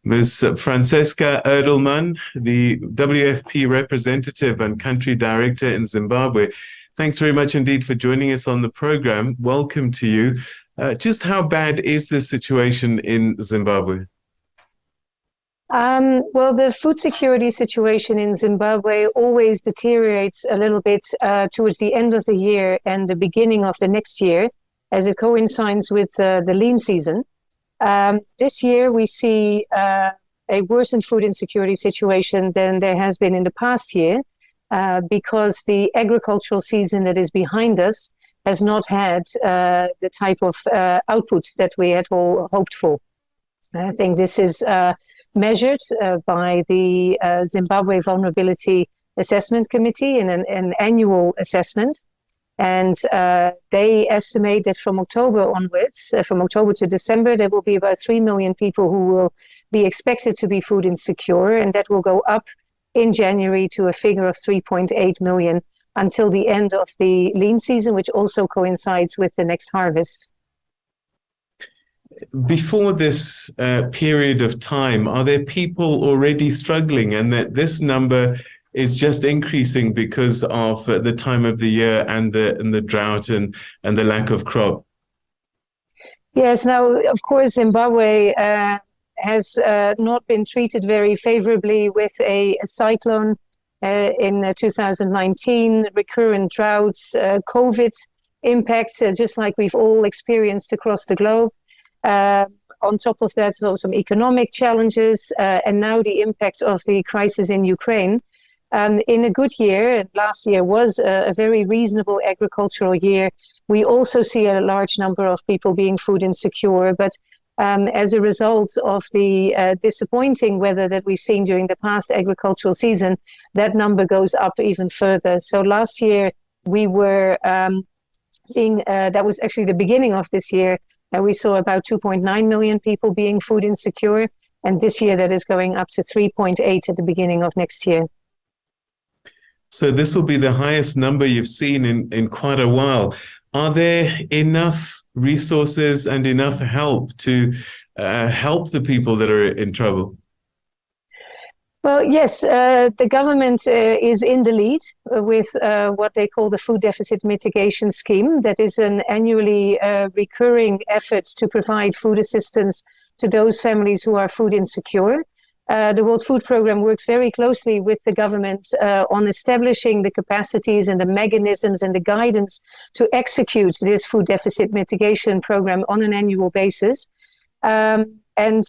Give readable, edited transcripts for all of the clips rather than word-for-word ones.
Ms. Franceska Erdelmann, the WFP representative and country director in Zimbabwe. Thanks very much indeed for joining us on the program. Welcome to you. Just how bad is the situation in Zimbabwe? Well, the food security situation in Zimbabwe always deteriorates a little bit towards the end of the year and the beginning of the next year, as it coincides with the lean season. This year, we see a worsened food insecurity situation than there has been in the past year, because the agricultural season that is behind us has not had the type of output that we had all hoped for. I think this is measured by the Zimbabwe Vulnerability Assessment Committee in an annual assessment. And they estimate that from October onwards, from October to December, there will be about 3 million people who will be expected to be food insecure, and that will go up in January to a figure of 3.8 million until the end of the lean season, which also coincides with the next harvest. Before this period of time, are there people already struggling, and that this number is just increasing because of the time of the year and the drought and the lack of crop? Yes, now, of course, Zimbabwe has not been treated very favorably with a cyclone in 2019, recurrent droughts, COVID impacts, just like we've all experienced across the globe. On top of that, so some economic challenges, and now the impact of the crisis in Ukraine. In a good year, and last year was a very reasonable agricultural year, we also see a large number of people being food insecure. But as a result of the disappointing weather that we've seen during the past agricultural season, that number goes up even further. So last year we were seeing, that was actually the beginning of this year, we saw about 2.9 million people being food insecure. And this year that is going up to 3.8 at the beginning of next year. So this will be the highest number you've seen in quite a while. Are there enough resources and enough help to help the people that are in trouble? Well, yes, the government is in the lead with what they call the Food Deficit Mitigation Scheme. That is an annually recurring effort to provide food assistance to those families who are food insecure. The World Food Programme works very closely with the government on establishing the capacities and the mechanisms and the guidance to execute this food deficit mitigation program on an annual basis. And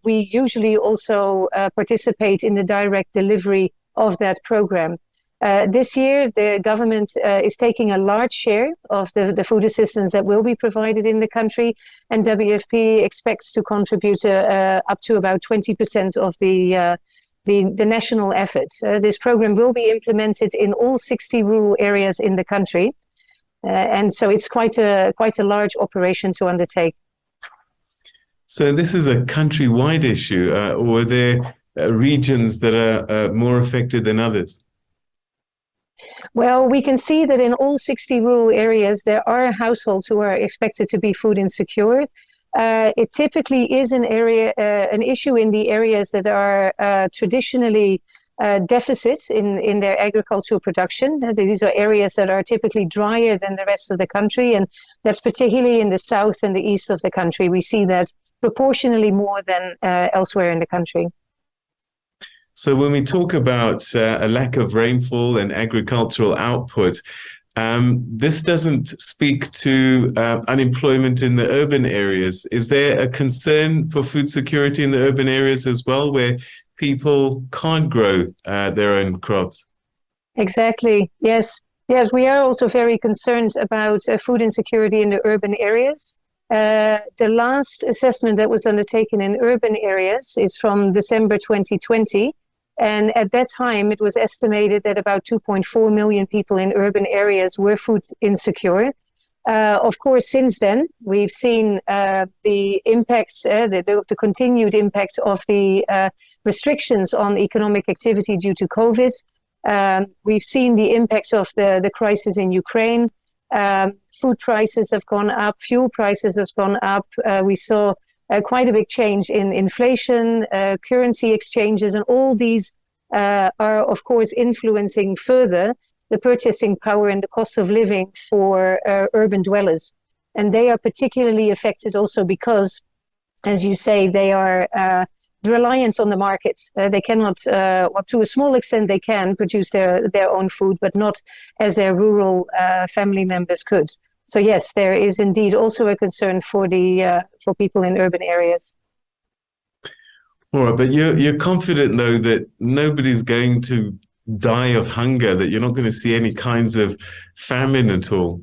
we usually also participate in the direct delivery of that program. This year, the government is taking a large share of the food assistance that will be provided in the country, and WFP expects to contribute up to about 20% of the national effort. This program will be implemented in all 60 rural areas in the country, and so it's quite a large operation to undertake. So this is a countrywide issue, or are there regions that are more affected than others? Well, we can see that in all 60 rural areas, there are households who are expected to be food insecure. It typically is an issue in the areas that are traditionally deficit in their agricultural production. These are areas that are typically drier than the rest of the country, and that's particularly in the south and the east of the country. We see that proportionally more than elsewhere in the country. So when we talk about a lack of rainfall and agricultural output, this doesn't speak to unemployment in the urban areas. Is there a concern for food security in the urban areas as well, where people can't grow their own crops? Exactly. Yes. Yes, we are also very concerned about food insecurity in the urban areas. The last assessment that was undertaken in urban areas is from December 2020. And at that time, it was estimated that about 2.4 million people in urban areas were food insecure. Of course, since then, we've seen the impacts, the continued impact of the restrictions on economic activity due to COVID. We've seen the impacts of the crisis in Ukraine. Food prices have gone up, fuel prices have gone up. We saw quite a big change in inflation, currency exchanges, and all these are, of course, influencing further the purchasing power and the cost of living for urban dwellers. And they are particularly affected also because, as you say, they are reliant on the market. They cannot, well, to a small extent, they can produce their own food, but not as their rural family members could. So yes, there is indeed also a concern for people in urban areas. All right, but you're confident though that nobody's going to die of hunger, that you're not going to see any kinds of famine at all?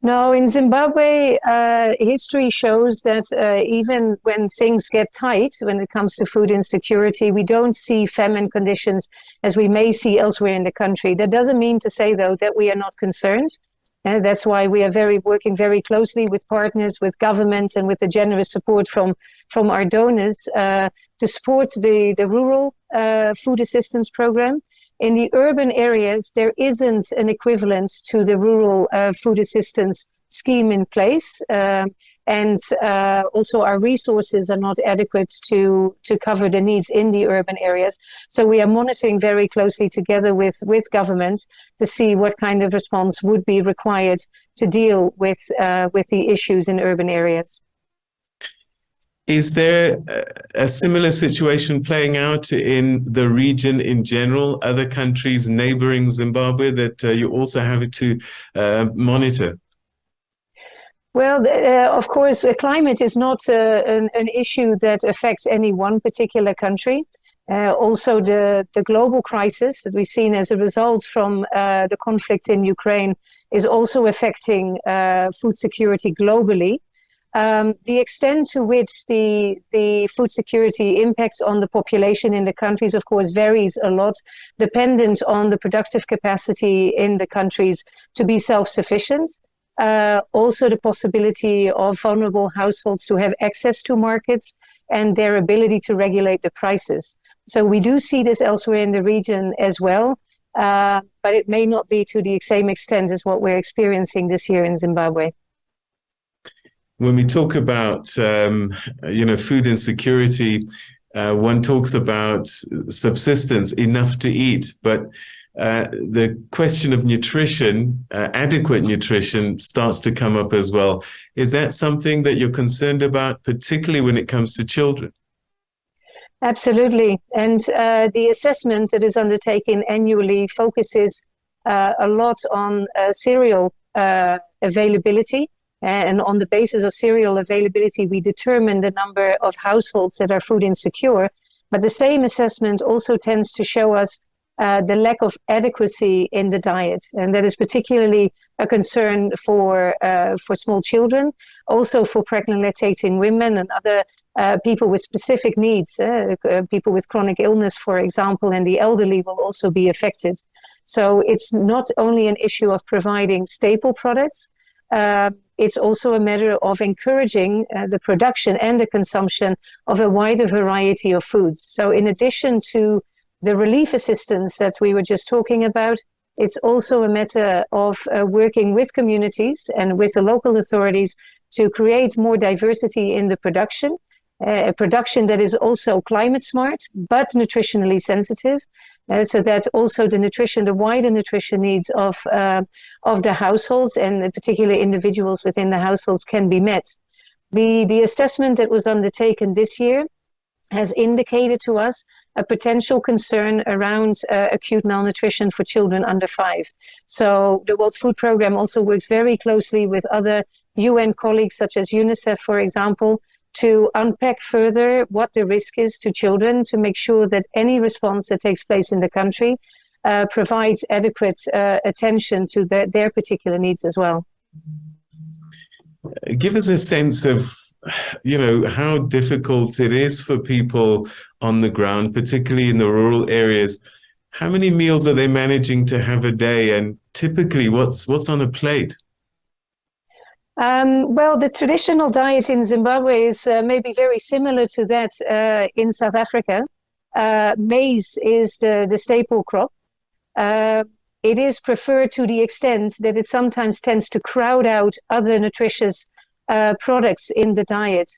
No, in Zimbabwe, history shows that even when things get tight, when it comes to food insecurity, we don't see famine conditions as we may see elsewhere in the country. That doesn't mean to say, though, that we are not concerned. And that's why we are working very closely with partners, with governments, and with the generous support from our donors to support the rural food assistance program. In the urban areas, there isn't an equivalent to the rural food assistance scheme in place. And also our resources are not adequate to cover the needs in the urban areas. So we are monitoring very closely together with government to see what kind of response would be required to deal with the issues in urban areas. Is there a similar situation playing out in the region in general, other countries neighboring Zimbabwe that you also have to monitor? Well, of course, climate is not an issue that affects any one particular country. Also, the global crisis that we've seen as a result from the conflict in Ukraine is also affecting food security globally. The extent to which the food security impacts on the population in the countries, of course, varies a lot, dependent on the productive capacity in the countries to be self-sufficient. Also, the possibility of vulnerable households to have access to markets and their ability to regulate the prices. So we do see this elsewhere in the region as well, but it may not be to the same extent as what we're experiencing this year in Zimbabwe. When we talk about, food insecurity, one talks about subsistence, enough to eat, but the question of nutrition, adequate nutrition, starts to come up as well. Is that something that you're concerned about, particularly when it comes to children? Absolutely. And the assessment that is undertaken annually focuses a lot on cereal availability. And on the basis of cereal availability, we determine the number of households that are food insecure. But the same assessment also tends to show us the lack of adequacy in the diet. And that is particularly a concern for small children, also for pregnant lactating women and other people with specific needs. People with chronic illness, for example, and the elderly will also be affected. So it's not only an issue of providing staple products, it's also a matter of encouraging the production and the consumption of a wider variety of foods. So in addition to the relief assistance that we were just talking about, it's also a matter of working with communities and with the local authorities to create more diversity in the production, a production that is also climate smart, but nutritionally sensitive, so that also the wider nutrition needs of the households and particularly individuals within the households can be met. The assessment that was undertaken this year has indicated to us a potential concern around acute malnutrition for children under 5. So the World Food Programme also works very closely with other UN colleagues, such as UNICEF, for example, to unpack further what the risk is to children, to make sure that any response that takes place in the country provides adequate attention to their particular needs as well. Give us a sense of, how difficult it is for people on the ground, particularly in the rural areas. How many meals are they managing to have a day, and typically what's on a plate? Well, the traditional diet in Zimbabwe is maybe very similar to that in South Africa. Maize is the staple crop. It is preferred to the extent that it sometimes tends to crowd out other nutritious products in the diet.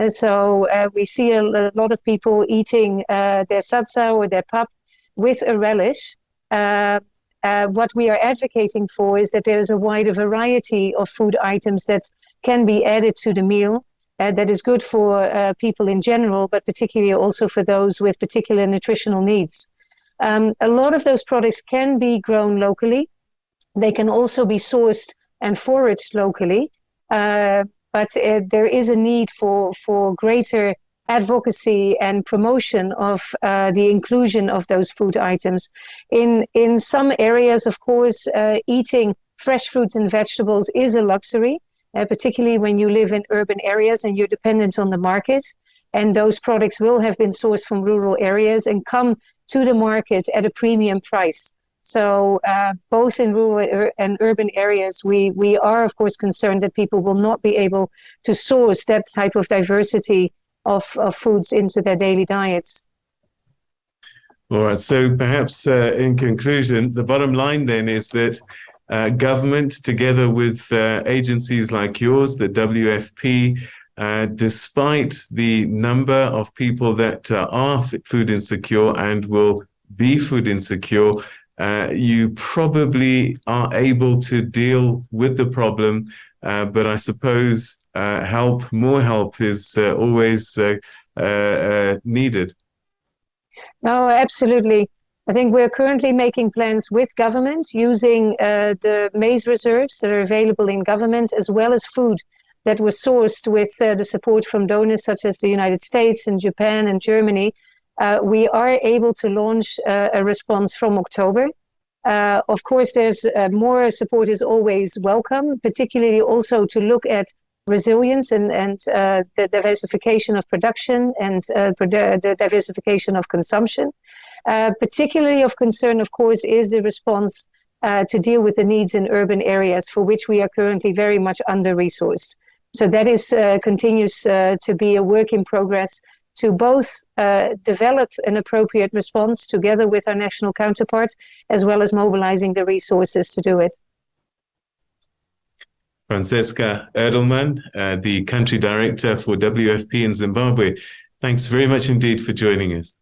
So we see a lot of people eating their satsa or their pap with a relish. What we are advocating for is that there is a wider variety of food items that can be added to the meal. That is good for people in general, but particularly also for those with particular nutritional needs. A lot of those products can be grown locally. They can also be sourced and foraged locally. But there is a need for greater advocacy and promotion of the inclusion of those food items. In some areas, of course, eating fresh fruits and vegetables is a luxury, particularly when you live in urban areas and you're dependent on the market. And those products will have been sourced from rural areas and come to the market at a premium price. So both in rural and urban areas, we are, of course, concerned that people will not be able to source that type of diversity of foods into their daily diets. All right. So perhaps in conclusion, the bottom line then is that government, together with agencies like yours, the WFP, despite the number of people that are food insecure and will be food insecure, you probably are able to deal with the problem, but I suppose more help is always needed. No, absolutely. I think we're currently making plans with government using the maize reserves that are available in government, as well as food that was sourced with the support from donors such as the United States and Japan and Germany. We are able to launch a response from October. Of course, there's more support is always welcome, particularly also to look at resilience and the diversification of production and the diversification of consumption. Particularly of concern, of course, is the response to deal with the needs in urban areas for which we are currently very much under-resourced. So that is continues to be a work in progress to both develop an appropriate response together with our national counterparts, as well as mobilizing the resources to do it. Franceska Erdelmann, the country director for WFP in Zimbabwe, thanks very much indeed for joining us.